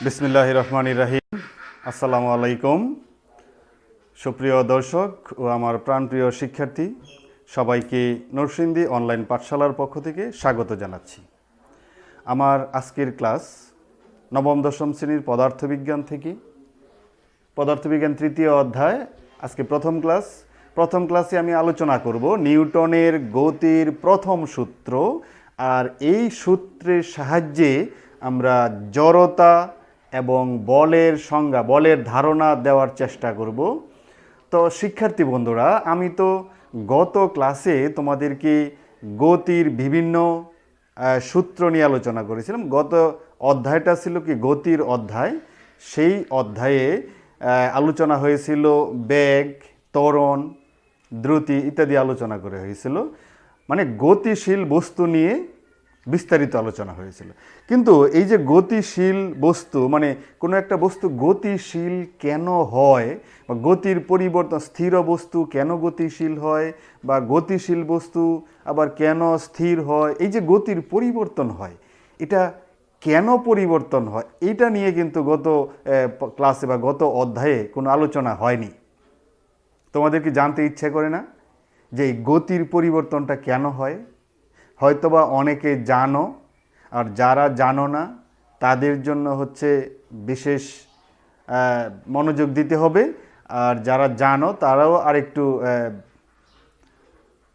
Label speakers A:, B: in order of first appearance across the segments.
A: বিসমিল্লাহির রহমানির রহিম। আসসালামু আলাইকুম। সুপ্রিয় দর্শক ও আমার প্রাণপ্রিয় শিক্ষার্থী, সবাইকে নরসিংদী অনলাইন পাঠশালার পক্ষ থেকে স্বাগত জানাচ্ছি। আমার আজকের ক্লাস নবম দশম শ্রেণীর পদার্থবিজ্ঞান থেকে, পদার্থবিজ্ঞান তৃতীয় অধ্যায়। আজকে প্রথম ক্লাসে আমি আলোচনা করব নিউটনের গতির প্রথম সূত্র, আর এই সূত্রের সাহায্যে আমরা জড়তা এবং বলের সংজ্ঞা, বলের ধারণা দেওয়ার চেষ্টা করব। তো শিক্ষার্থী বন্ধুরা, আমি তো গত ক্লাসে তোমাদেরকে গতির বিভিন্ন সূত্র নিয়ে আলোচনা করেছিলাম। গত অধ্যায়টা ছিল কি গতির অধ্যায়। সেই অধ্যায়ে আলোচনা হয়েছিল বেগ, ত্বরণ, দ্রুতি ইত্যাদি আলোচনা করে হয়েছিল, মানে গতিশীল বস্তু নিয়ে বিস্তারিত আলোচনা হয়েছিল। কিন্তু এই যে গতিশীল বস্তু, মানে কোনো একটা বস্তু গতিশীল কেন হয়, বা গতির পরিবর্তন, স্থির বস্তু কেন গতিশীল হয়, বা গতিশীল বস্তু আবার কেন স্থির হয়, এই যে গতির পরিবর্তন হয়, এটা কেন পরিবর্তন হয়, এটা নিয়ে কিন্তু গত ক্লাসে বা গত অধ্যায়ে কোনো আলোচনা হয়নি। তোমাদের কি জানতে ইচ্ছে করে না যে এই গতির পরিবর্তনটা কেন হয়? হয়তোবা অনেকে জানো, আর যারা জানো না তাদের জন্য হচ্ছে বিশেষ মনোযোগ দিতে হবে, আর যারা জানো তারাও আরেকটু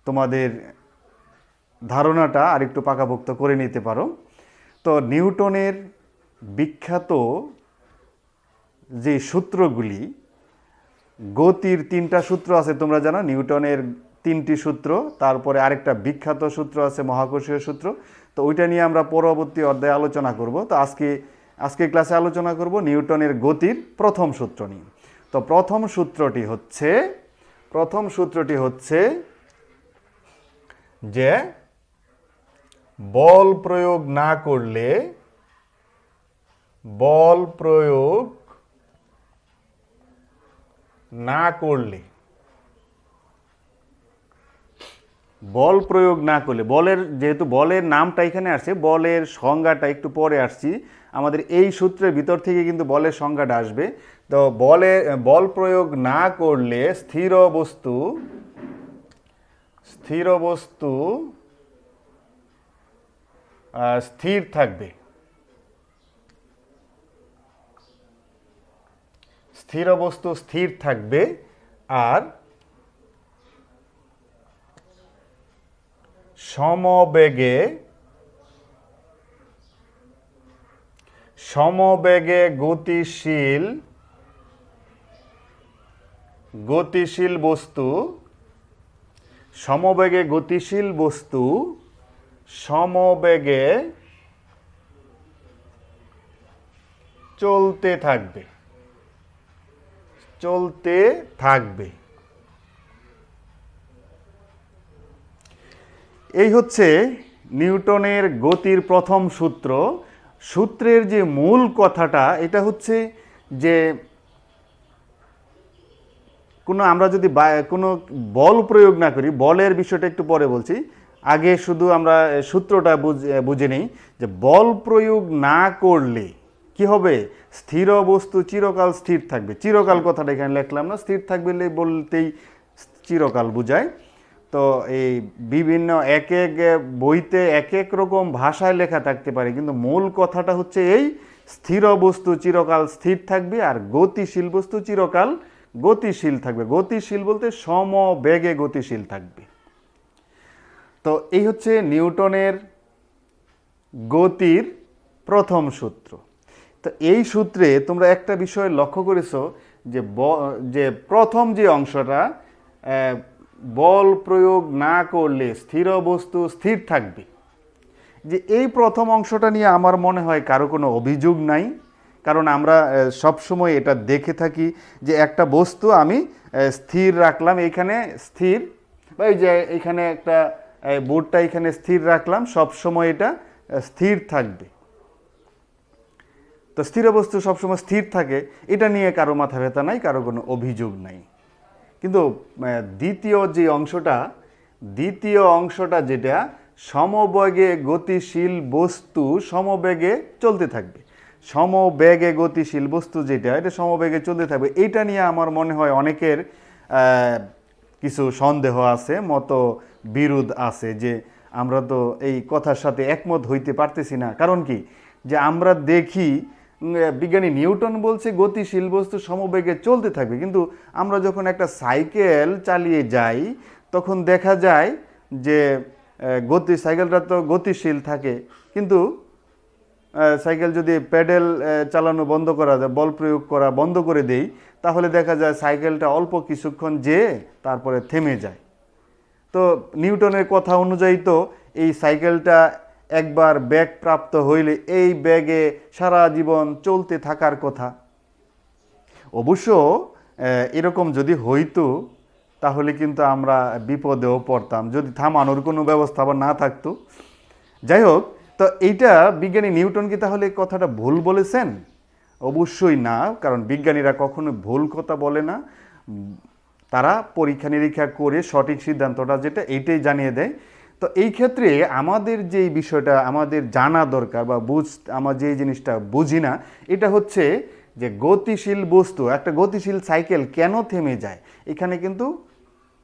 A: তোমাদের ধারণাটা আরেকটু পাকাপোক্ত করে নিতে পারো। তো নিউটনের বিখ্যাত যে সূত্রগুলি, গতির তিনটা সূত্র আছে, তোমরা জানো নিউটনের তিনটি সূত্র, তারপরে আরেকটা বিখ্যাত সূত্র আছে মহাকর্ষীয় সূত্র। তো ওইটা নিয়ে আমরা পরবর্তী অধ্যায়ে আলোচনা করব। তো আজকে ক্লাসে আলোচনা করব নিউটনের গতির প্রথম সূত্র নিয়ে। তো প্রথম সূত্রটি হচ্ছে যে বল প্রয়োগ না করলে বলের, যেহেতু বলের নামটা এখানে আসছে, বলের সংজ্ঞাটা একটু পরে আসছি, আমাদের এই সূত্রের ভিতর থেকে কিন্তু বলের সংজ্ঞাটা আসবে। তো বল প্রয়োগ না করলে স্থির বস্তু স্থির থাকবে। স্থির বস্তু স্থির থাকবে, আর সমবেগে গতিশীল বস্তু সমবেগে চলতে থাকবে। এই হচ্ছে নিউটনের গতির প্রথম সূত্র। সূত্রের যে মূল কথাটা, এটা হচ্ছে যে আমরা যদি কোনো বল প্রয়োগ না করি, বলের বিষয়টা একটু পরে বলছি, আগে শুধু আমরা সূত্রটা বুঝে নেই যে বল প্রয়োগ না করলে কি হবে, স্থির বস্তু চিরকাল স্থির থাকবে। চিরকাল কথাটা এখানে লিখলাম না, স্থির থাকবে বলতেই চিরকাল বুঝায়। তো এই বিভিন্ন এক এক বইতে এক এক রকম ভাষায় লেখা থাকতে পারে, কিন্তু মূল কথাটা হচ্ছে এই, স্থির বস্তু চিরকাল স্থির থাকবে, আর গতিশীল বস্তু চিরকাল গতিশীল থাকবে। গতিশীল বলতে সমবেগে গতিশীল থাকবে। তো এই হচ্ছে নিউটনের গতির প্রথম সূত্র। তো এই সূত্রে তোমরা একটা বিষয় লক্ষ্য করেছো যে প্রথম যে অংশটা, বল প্রয়োগ না করলে স্থির বস্তু স্থির থাকবে, যে এই প্রথম অংশটা নিয়ে আমার মনে হয় কারো কোনো অভিযোগ নাই। কারণ আমরা সবসময় এটা দেখে থাকি যে একটা বস্তু আমি স্থির রাখলাম, এইখানে স্থির, বা এই যে এখানে একটা বোর্ডটা এখানে স্থির রাখলাম, সবসময় এটা স্থির থাকবে। তো স্থির বস্তু সবসময় স্থির থাকে, এটা নিয়ে কারো মাথা ব্যথা নাই, কারো কোনো অভিযোগ নাই। কিন্তু দ্বিতীয় অংশটা যেটা, সমবেগে গতিশীল বস্তু সমবেগে চলতে থাকবে। সমবেগে গতিশীল বস্তু যেটা, এটা সমবেগে চলতে থাকবে। এইটা নিয়ে আমার মনে হয় অনেকের কিছু সন্দেহ আছে, মত বিরোধ আছে, যে আমরা তো এই কথার সাথে একমত হইতে পারতেছি না। কারণ কি, যে আমরা দেখি বিজ্ঞানী নিউটন বলছে গতিশীল বস্তু সমবেগে চলতে থাকবে, কিন্তু আমরা যখন একটা সাইকেল চালিয়ে যাই তখন দেখা যায় যে সাইকেলটা তো গতিশীল থাকে, কিন্তু সাইকেল যদি প্যাডেল চালানো বন্ধ করা যায়, বল প্রয়োগ করা বন্ধ করে দেই, তাহলে দেখা যায় সাইকেলটা অল্প কিছুক্ষণ যেয়ে তারপরে থেমে যায়। তো নিউটনের কথা অনুযায়ী তো এই সাইকেলটা একবার বেগ প্রাপ্ত হইলে এই বেগে সারা জীবন চলতে থাকার কথা। অবশ্য এরকম যদি হইতো তাহলে কিন্তু আমরা বিপদেও পড়তাম, যদি থামানোর কোনো ব্যবস্থা আবার না থাকতো। যাই হোক, তো এইটা বিজ্ঞানী নিউটন কি তাহলে কথাটা ভুল বলেছেন? অবশ্যই না, কারণ বিজ্ঞানীরা কখনো ভুল কথা বলে না। তারা পরীক্ষা নিরীক্ষা করে সঠিক সিদ্ধান্তটা যেটা এইটাই জানিয়ে দেয়। তো এই ক্ষেত্রে আমাদের যেই বিষয়টা আমাদের জানা দরকার বা আমরা যে জিনিসটা বুঝি না, এটা হচ্ছে যে গতিশীল বস্তু, একটা গতিশীল সাইকেল কেন থেমে যায়। এখানে কিন্তু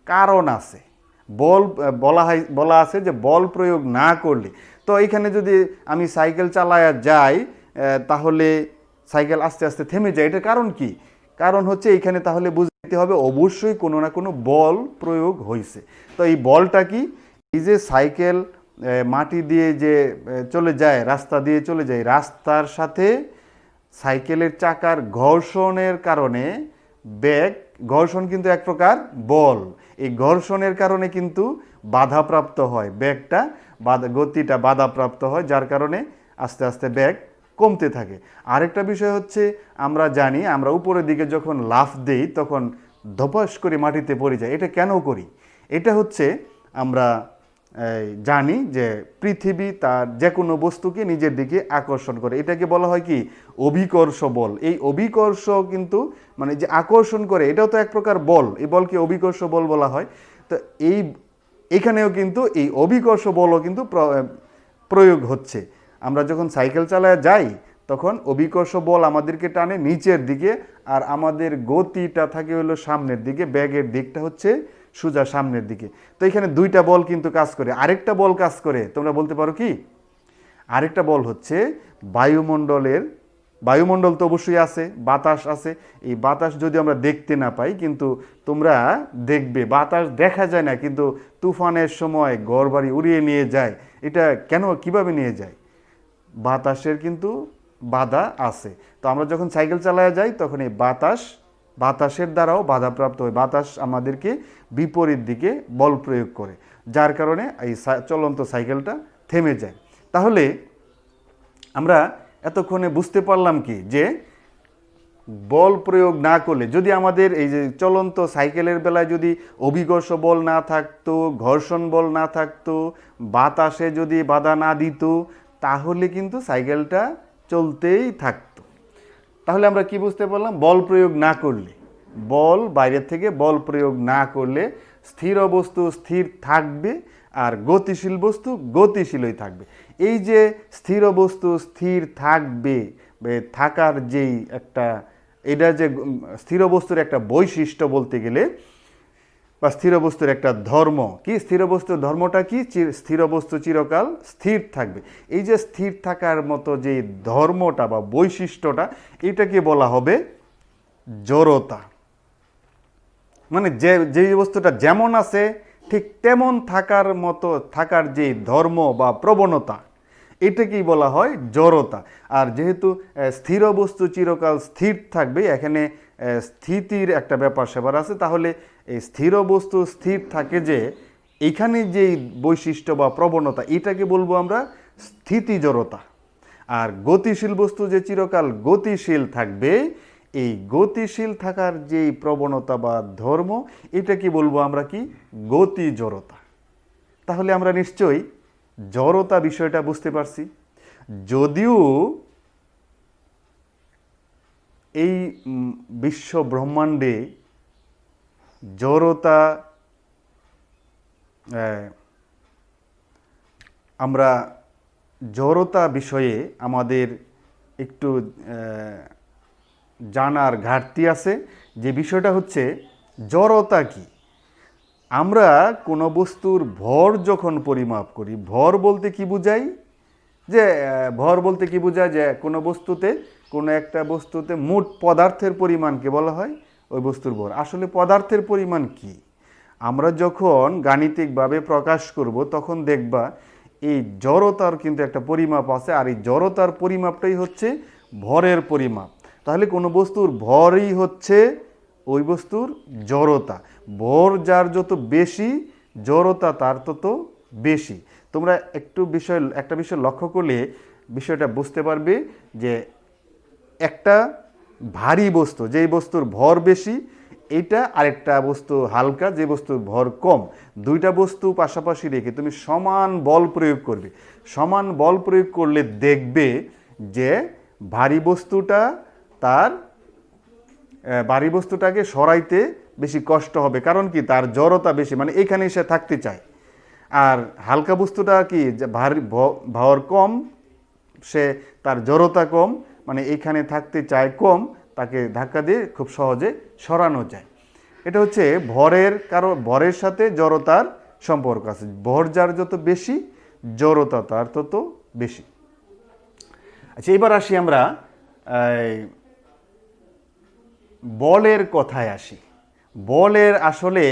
A: কারণ আছে। বলা আছে যে বল প্রয়োগ না করলে, তো এখানে যদি আমি সাইকেল চালায়া যাই তাহলে সাইকেল আস্তে আস্তে থেমে যায়। এটার কারণ কি? কারণ হচ্ছে এইখানে তাহলে বুঝতে হবে অবশ্যই কোনো না কোনো বল প্রয়োগ হয়েছে। তো এই বলটা কি? এই যে সাইকেল মাটি দিয়ে যে চলে যায়, রাস্তা দিয়ে চলে যায়, রাস্তার সাথে সাইকেলের চাকার ঘর্ষণের কারণে ঘর্ষণ কিন্তু এক প্রকার বল। এই ঘর্ষণের কারণে কিন্তু বাধাপ্রাপ্ত হয়, গতিটা বাধাপ্রাপ্ত হয়, যার কারণে আস্তে আস্তে বেগ কমতে থাকে। আরেকটা বিষয় হচ্ছে, আমরা জানি আমরা উপরের দিকে যখন লাফ দেই তখন ধপাস করে মাটিতে পড়ে যায়। এটা কেন করি? এটা হচ্ছে আমরা জানি যে পৃথিবী তার যে কোনো বস্তুকে নিজের দিকে আকর্ষণ করে, এটাকে বলা হয় কি অভিকর্ষ বল। এই অভিকর্ষ কিন্তু মানে যে আকর্ষণ করে, এটাও তো এক প্রকার বল, এই বলকে অভিকর্ষ বল বলা হয়। তো এখানেও কিন্তু এই অভিকর্ষ বলও কিন্তু প্রয়োগ হচ্ছে। আমরা যখন সাইকেল চালায় যাই তখন অভিকর্ষ বল আমাদেরকে টানে নিচের দিকে, আর আমাদের গতিটা থাকে হলো সামনের দিকে, ব্যাগের দিকটা হচ্ছে সোজা সামনের দিকে। তো এখানে দুইটা বল কিন্তু কাজ করে। আরেকটা বল কাজ করে, তোমরা বলতে পারো কি? আরেকটা বল হচ্ছে বায়ুমণ্ডল তো অবশ্যই আছে, বাতাস আছে। এই বাতাস যদি আমরা দেখতে না পাই, কিন্তু তোমরা দেখবে বাতাস দেখা যায় না, কিন্তু তুফানের সময় ঘরবাড়ি উড়িয়ে নিয়ে যায়। এটা কেন, কিভাবে নিয়ে যায়? বাতাসের কিন্তু বাধা আছে। তো আমরা যখন সাইকেল চালায় যাই তখন এই বাতাসের দ্বারাও বাধাপ্রাপ্ত হয়। বাতাস আমাদেরকে বিপরীত দিকে বল প্রয়োগ করে, যার কারণে এই চলন্ত সাইকেলটা থেমে যায়। তাহলে আমরা এতক্ষণে বুঝতে পারলাম কি, যে বল প্রয়োগ না করলে, যদি আমাদের এই যে চলন্ত সাইকেলের বেলায় যদি অভিকর্ষ বল না থাকতো, ঘর্ষণ বল না থাকতো, বাতাসে যদি বাধা না দিত, তাহলে কিন্তু সাইকেলটা চলতেই থাকতো। তাহলে আমরা কি বুঝতে পারলাম? বল প্রয়োগ না করলে, বাইরের থেকে বল প্রয়োগ না করলে স্থির বস্তু স্থির থাকবে, আর গতিশীল বস্তু গতিশীলই থাকবে। এই যে স্থির বস্তু স্থির থাকবে, থাকার যেই একটা, এটা যে স্থির বস্তুর একটা বৈশিষ্ট্য বলতে গেলে, বা স্থির বস্তুর একটা ধর্ম কি, স্থির বস্তুর ধর্মটা কি? স্থির বস্তু চিরকাল স্থির থাকবে। এই যে স্থির থাকার মতো যে ধর্মটা বা বৈশিষ্ট্যটা, এটাকে বলা হবে জড়তা। মানে যে বস্তুটা যেমন আছে ঠিক তেমন থাকার মতো, থাকার যে ধর্ম বা প্রবণতা, এটাকেই বলা হয় জড়তা। আর যেহেতু স্থির বস্তু চিরকাল স্থির থাকবে, এখানে স্থিতির একটা ব্যাপার স্যাপার আছে, তাহলে এই স্থির বস্তু স্থির থাকে যে এখানে যেই বৈশিষ্ট্য বা প্রবণতা, এটাকে বলবো আমরা স্থিতি জড়তা। আর গতিশীল বস্তু যে চিরকাল গতিশীল থাকবে, এই গতিশীল থাকার যেই প্রবণতা বা ধর্ম, এটাকে বলবো আমরা কি গতি জড়তা। তাহলে আমরা নিশ্চয়ই জড়তা বিষয়টা বুঝতে পারছি। যদিও এই বিশ্ব ব্রহ্মাণ্ডে জড়তা আমরা জড়তা বিষয়ে আমাদের একটু জানার ঘাটতি আছে, যে বিষয়টা হচ্ছে জড়তা কি। আমরা কোনো বস্তুর ভর যখন পরিমাপ করি, ভর বলতে কি বোঝাই, যে ভর বলতে কি বোঝায়, যে কোনো বস্তুতে, কোনো একটা বস্তুতে মোট পদার্থের পরিমাণকে বলা হয় ওই বস্তুর ভর। আসলে পদার্থের পরিমাণ কি, আমরা যখন গাণিতিকভাবে প্রকাশ করব তখন দেখবা এই জড়তার কিন্তু একটা পরিমাপ আছে, আর এই জড়তার পরিমাপটাই হচ্ছে ভরের পরিমাপ। তাহলে কোনো বস্তুর ভরই হচ্ছে ওই বস্তুর জড়তা। ভর যার যত বেশি, জড়তা তার তত বেশি। তোমরা একটা বিষয় লক্ষ্য করলে বিষয়টা বুঝতে পারবে, যে একটা ভারী বস্তু, যেই বস্তুর ভর বেশি, এইটা আরেকটা বস্তু হালকা, যে বস্তুর ভর কম, দুইটা বস্তু পাশাপাশি রেখে তুমি সমান বল প্রয়োগ করবে। সমান বল প্রয়োগ করলে দেখবে যে ভারী বস্তুটা ভারী বস্তুটাকে সরাইতে বেশি কষ্ট হবে, কারণ কি, তার জড়তা বেশি, মানে এখানে সে থাকতে চায়। আর হালকা বস্তুটা কি, ভারী ভর কম, সে তার জড়তা কম, মানে এইখানে থাকতে চায় কম, তাকে ধাক্কা দিয়ে খুব সহজে সরানো যায়। এটা হচ্ছে ভরের সাথে জড়তার সম্পর্ক আছে। ভর যার যত বেশি, জড়তা তার তত বেশি। আচ্ছা, এবার আসি আমরা বলের কথায় আসি। বলের আসলে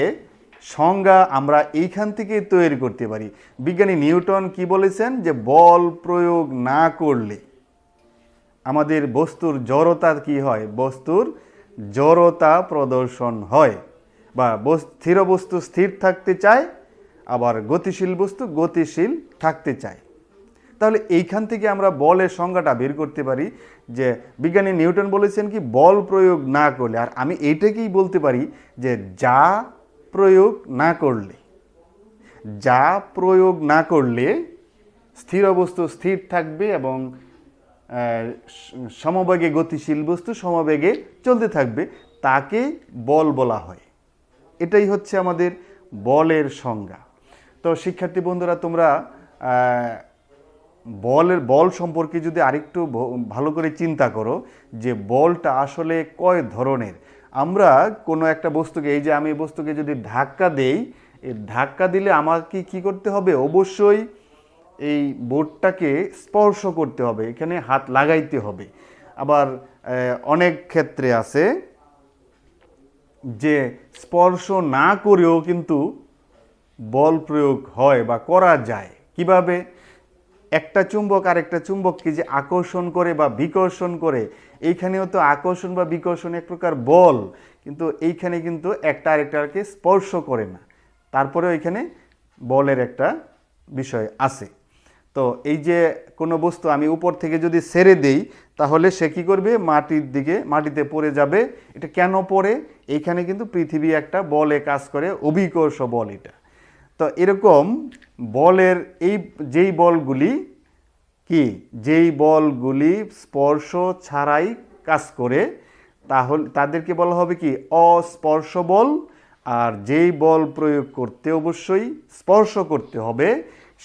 A: সংজ্ঞা আমরা এইখান থেকে তৈরি করতে পারি। বিজ্ঞানী নিউটন কি বলেছেন, যে বল প্রয়োগ না করলে আমাদের বস্তুর জড়তা কি হয়, বস্তুর জড়তা প্রদর্শন হয়, বা স্থির বস্তু স্থির থাকতে চায়, আবার গতিশীল বস্তু গতিশীল থাকতে চায়। তাহলে এইখান থেকে আমরা বলের সংজ্ঞাটা বের করতে পারি, যে বিজ্ঞানী নিউটন বলেছেন কি, বল প্রয়োগ না করলে। আর আমি এইটাকেই বলতে পারি যে যা প্রয়োগ না করলে স্থির বস্তু স্থির থাকবে, এবং সমবেগে গতিশীল বস্তু সমবেগে চলতে থাকবে, তাকে বল বলা হয়। এটাই হচ্ছে আমাদের বলের সংজ্ঞা। তো শিক্ষার্থী বন্ধুরা, তোমরা বল সম্পর্কে যদি আরেকটু ভালো করে চিন্তা করো, যে বলটা আসলে কয় ধরনের। আমরা কোনো একটা বস্তুকে, এই যে আমি বস্তুকে যদি ধাক্কা দেই, এই ধাক্কা দিলে আমাকে কি করতে হবে, অবশ্যই এই বোর্ডটাকে স্পর্শ করতে হবে, এখানে হাত লাগাইতে হবে। আবার অনেক ক্ষেত্রে আছে যে স্পর্শ না করেও কিন্তু বল প্রয়োগ হয় বা করা যায়। কিভাবে? একটা চুম্বক আরেকটা চুম্বককে যে আকর্ষণ করে বা বিকর্ষণ করে, এইখানেও তো আকর্ষণ বা বিকর্ষণ এক প্রকার বল, কিন্তু এইখানে কিন্তু একটা আরেকটাকে স্পর্শ করে না, তারপরেও এখানে বলের একটা বিষয় আছে। তো এই যে কোনো বস্তু আমি উপর থেকে যদি ছেড়ে দেই, তাহলে সে কী করবে, মাটিতে পড়ে যাবে। এটা কেন পড়ে? এইখানে কিন্তু পৃথিবী একটা বলে কাজ করে, অভিকর্ষ বল এটা। তো এরকম বলের যেই বলগুলি স্পর্শ ছাড়াই কাজ করে, তাহলে তাদেরকে বলা হবে কি, অস্পর্শ বল। আর যেই বল প্রয়োগ করতে অবশ্যই স্পর্শ করতে হবে,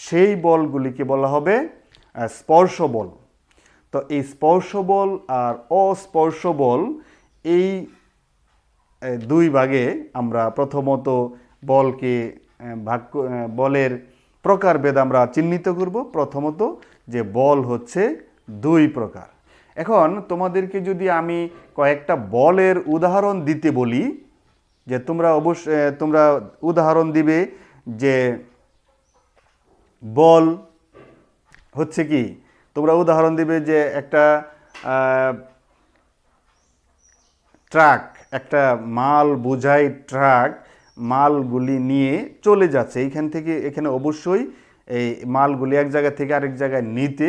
A: সেই বলগুলিকে বলা হবে স্পর্শ বল। তো এই স্পর্শ বল আর অস্পর্শ বল, এই দুই ভাগে আমরা প্রথমত বলকে বলের প্রকারভেদ আমরা চিহ্নিত করব। প্রথমত যে বল হচ্ছে দুই প্রকার। এখন তোমাদেরকে যদি আমি কয়েকটা বলের উদাহরণ দিতে বলি, যে তোমরা উদাহরণ দিবে যে বল হচ্ছে কি, তোমরা উদাহরণ দিবে যে একটা ট্রাক, একটা মাল বোঝাই ট্রাক মালগুলি নিয়ে চলে যাচ্ছে, এইখান থেকে এখানে অবশ্যই এই মালগুলি এক জায়গা থেকে আরেক জায়গায় নিতে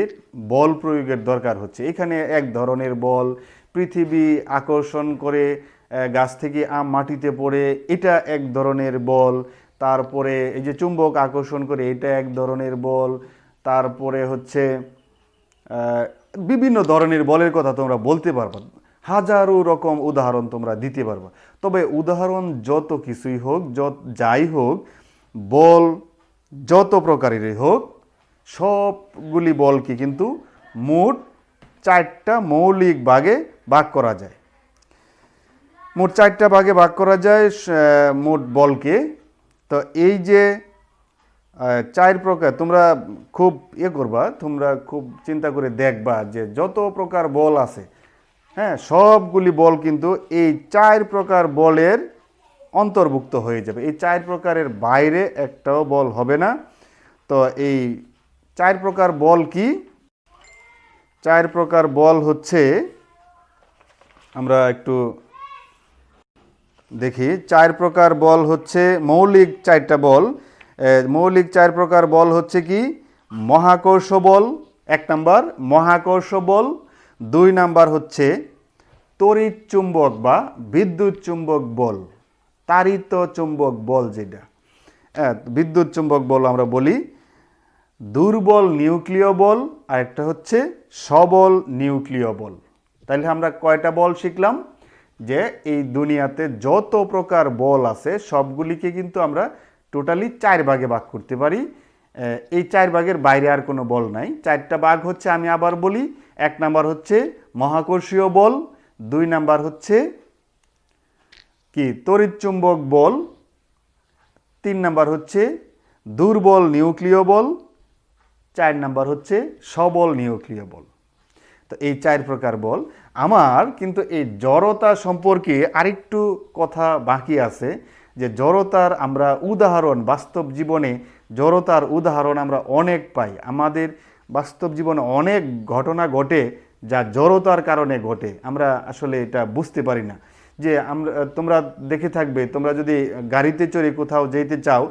A: বল প্রয়োগের দরকার হচ্ছে। এখানে এক ধরনের বল, পৃথিবী আকর্ষণ করে গাছ থেকে আম মাটিতে পড়ে, এটা এক ধরনের বল। তারপরে এই যে চুম্বক আকর্ষণ করে, এটা এক ধরনের বল। তারপরে হচ্ছে বিভিন্ন ধরনের বলের কথা তোমরা বলতে পারবে, হাজারো রকম উদাহরণ তোমরা দিতে পারবে। তবে উদাহরণ যত কিছুই হোক, যাই হোক, বল যত প্রকারেরই হোক, সবগুলি বলকে কিন্তু মোট 4টা মৌলিক ভাগে ভাগ করা যায়। মোট 4টা ভাগে ভাগ করা যায় মোট বলকে। তো এই যে 4 প্রকার, তোমরা খুব করবা, তোমরা খুব চিন্তা করে দেখবা যে যত প্রকার বল আছে, হ্যাঁ, সবগুলি বল কিন্তু এই 4 প্রকার বলের অন্তর্ভুক্ত হয়ে যাবে। এই 4 প্রকারের বাইরে একটাও বল হবে না। তো এই 4 প্রকার বল কি? 4 প্রকার বল হচ্ছে, আমরা একটু দেখি। 4 প্রকার বল হচ্ছে মৌলিক 4টা বল। মৌলিক 4 প্রকার বল হচ্ছে কি? মহাকর্ষ বল 1 নাম্বার, মহাকর্ষ বল 2 নাম্বার হচ্ছে তড়িৎ চুম্বক বা বিদ্যুৎ চুম্বক বল, তাড়িত চুম্বক বল যেটা, বিদ্যুৎ চুম্বক বল আমরা বলি। দুর্বল নিউক্লিয় বল আর একটা হচ্ছে সবল নিউক্লিয় বল। তাহলে আমরা কয়টা বল শিখলাম? যে এই দুনিয়াতে যত প্রকার বল আছে সবগুলিকে কিন্তু আমরা টোটালি 4 ভাগে ভাগ করতে পারি। এই 4 ভাগের বাইরে আর কোনো বল নাই। 4টা ভাগ হচ্ছে, আমি আবার বলি, 1 নাম্বার হচ্ছে মহাকর্ষীয় বল, 2 নাম্বার হচ্ছে কি তড়িৎ চুম্বক বল, 3 নাম্বার হচ্ছে দুর্বল নিউক্লিয় বল, 4 নাম্বার হচ্ছে সবল নিউক্লিয় বল। তো এই 4 প্রকার বল। আমার কিন্তু এই জড়তা সম্পর্কে আরেকটু কথা বাকি আছে, যে জড়তার আমরা উদাহরণ বাস্তব জীবনে, জড়তার উদাহরণ আমরা অনেক পাই। আমাদের বাস্তব জীবনে অনেক ঘটনা ঘটে যা জড়তার কারণে ঘটে, আমরা আসলে এটা বুঝতে পারি না। যে তোমরা দেখে থাকবে, তোমরা যদি গাড়িতে চড়ে কোথাও যেতে চাও,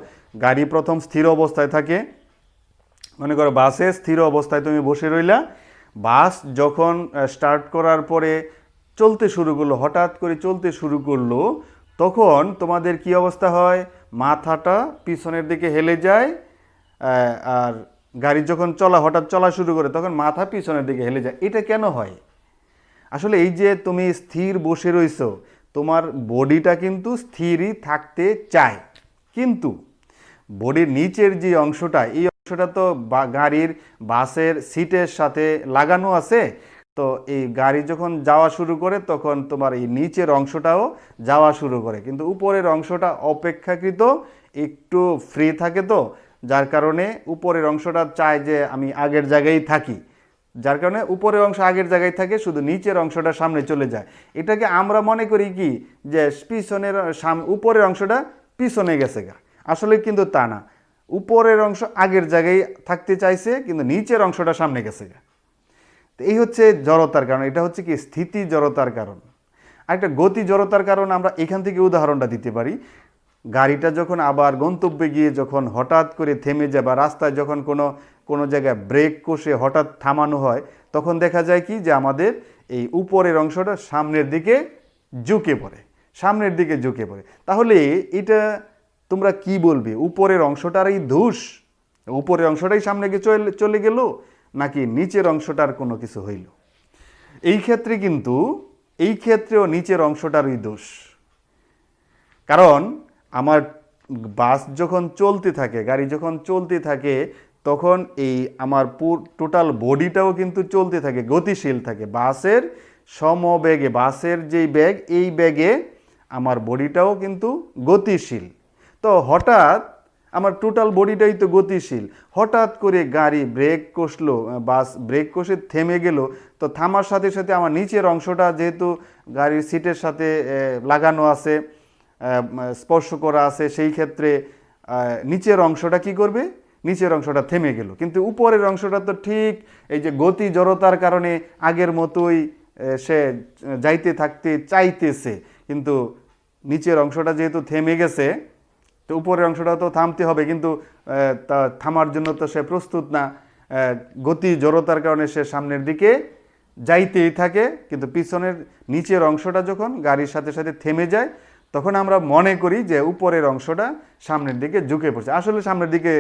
A: গাড়ি প্রথম স্থির অবস্থায় থাকে। মনে করো বাসে স্থির অবস্থায় তুমি বসে রইলা, বাস যখন স্টার্ট করার পরে চলতে শুরু করলো, হঠাৎ করে চলতে শুরু করলো, তখন তোমাদের কি অবস্থা হয়? মাথাটা পিছনের দিকে হেলে যায়, আর গাড়ি যখন হঠাৎ চলা শুরু করে তখন মাথা পিছনের দিকে হেলে যায়। এটা কেন হয়? আসলে এই যে তুমি স্থির বসে রইছো, তোমার বডিটা কিন্তু স্থিরই থাকতে চায়, কিন্তু বডির নিচের যে অংশটা, এই অংশটা তো গাড়ির বাসের সিটের সাথে লাগানো আছে। তো এই গাড়ি যখন যাওয়া শুরু করে তখন তোমার এই নিচের অংশটাও যাওয়া শুরু করে, কিন্তু উপরের অংশটা অপেক্ষাকৃত একটু ফ্রি থাকে। তো যার কারণে উপরের অংশটা চায় যে আমি আগের জায়গায় থাকি, যার কারণে উপরের অংশ আগের জায়গায় থাকে, শুধু নিচের অংশটা সামনে চলে যায়। এটাকে আমরা মনে করি কি যে পিছনের উপরের অংশটা পিছনে গেছে গা, আসলে কিন্তু তা না। উপরের অংশ আগের জায়গায় থাকতে চাইছে, কিন্তু নিচের অংশটা সামনে গেছে গা। তো এই হচ্ছে জড়তার কারণ। এটা হচ্ছে কি স্থিতি জড়তার কারণ। আর একটা গতি জড়তার কারণ আমরা এখান থেকে উদাহরণটা দিতে পারি। গাড়িটা যখন আবার গন্তব্যে গিয়ে যখন হঠাৎ করে থেমে যায়, বা রাস্তায় যখন কোনো জায়গায় ব্রেক কষে হঠাৎ থামানো হয়, তখন দেখা যায় কি যে আমাদের এই উপরের অংশটা সামনের দিকে ঝুঁকে পড়ে, সামনের দিকে ঝুঁকে পড়ে। তাহলে এটা তোমরা কি বলবে? উপরের অংশটারই দোষ, উপরের অংশটাই সামনে গিয়ে চলে গেল, নাকি নিচের অংশটার কোনো কিছু হইল? এই ক্ষেত্রেও নিচের অংশটারই দোষ। কারণ আমার বাস যখন চলতে থাকে, গাড়ি যখন চলতে থাকে, তখন এই আমার টোটাল বডিটাও কিন্তু চলতে থাকে, গতিশীল থাকে। বাসের সমবেগে, বাসের যেই ব্যাগ, এই ব্যাগে আমার বডিটাও কিন্তু গতিশীল। তো হঠাৎ আমার টোটাল বডিটাই তো গতিশীল, হঠাৎ করে গাড়ি ব্রেক কষলো, বাস ব্রেক কষে থেমে গেল। তো থামার সাথে সাথে আমার নিচের অংশটা যেহেতু গাড়ির সিটের সাথে লাগানো আছে, স্পর্শ করা আছে, সেই ক্ষেত্রে নিচের অংশটা কি করবে? নিচের অংশটা থেমে গেল। কিন্তু উপরের অংশটা তো ঠিক এই যে গতি জড়তার কারণে আগের মতোই সে যাইতে থাকতে চাইতেছে, কিন্তু নিচের অংশটা যেহেতু থেমে গেছে, তো উপরের অংশটা তো থামতে হবে, কিন্তু তা থামার জন্য তো সে প্রস্তুত না। গতি জড়তার কারণে সে সামনের দিকে যাইতেই থাকে, কিন্তু পিছনের নিচের অংশটা যখন গাড়ির সাথে সাথে থেমে যায়, তখন আমরা মনে করি যে উপরের অংশটা সামনের দিকে ঝুঁকে পড়ছে। আসলে সামনের দিকে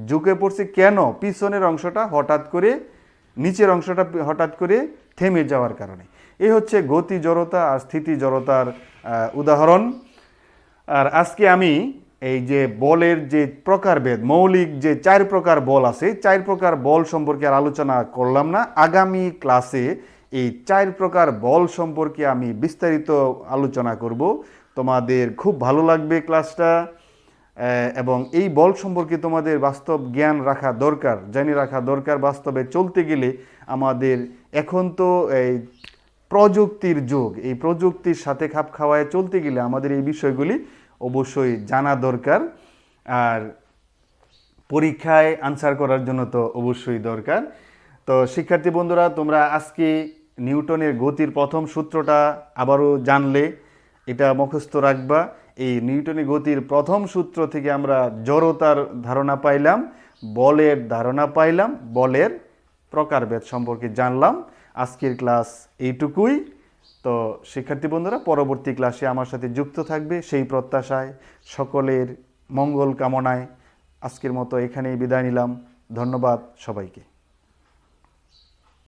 A: ঝুঁকে পড়ছে কেন? পিছনের অংশটা হঠাৎ করে, নিচের অংশটা হঠাৎ করে থেমে যাওয়ার কারণে। এই হচ্ছে গতি জড়তা আর স্থিতি জড়তার উদাহরণ। আর আজকে আমি এই যে বলের যে প্রকারভেদ, মৌলিক যে 4 প্রকার বল আছে, 4 প্রকার বল সম্পর্কে আর আলোচনা করলাম না। আগামী ক্লাসে এই 4 প্রকার বল সম্পর্কে আমি বিস্তারিত আলোচনা করব। তোমাদের খুব ভালো লাগবে ক্লাসটা, এবং এই বল সম্পর্কে তোমাদের বাস্তব জ্ঞান রাখা দরকার, জানি রাখা দরকার। বাস্তবে চলতে গেলে আমাদের এখন তো এই প্রযুক্তির যুগ, এই প্রযুক্তির সাথে খাপ খাওয়ায় চলতে গেলে আমাদের এই বিষয়গুলি অবশ্যই জানা দরকার। আর পরীক্ষায় আনসার করার জন্য তো অবশ্যই দরকার। তো শিক্ষার্থী বন্ধুরা, তোমরা আজকে নিউটনের গতির প্রথম সূত্রটা আবারও জানলে, এটা মুখস্থ রাখবা। এই নিউটনের গতির প্রথম সূত্র থেকে আমরা জড়তার ধারণা পাইলাম, বলের ধারণা পাইলাম, বলের প্রকারভেদ সম্পর্কে জানলাম। আজকের ক্লাস এইটুকুই। তো শিক্ষার্থী বন্ধুরা, পরবর্তী ক্লাসে আমার সাথে যুক্ত থাকবে সেই প্রত্যাশায়, সকলের মঙ্গল কামনায় আজকের মতো এখানেই বিদায় নিলাম। ধন্যবাদ সবাইকে।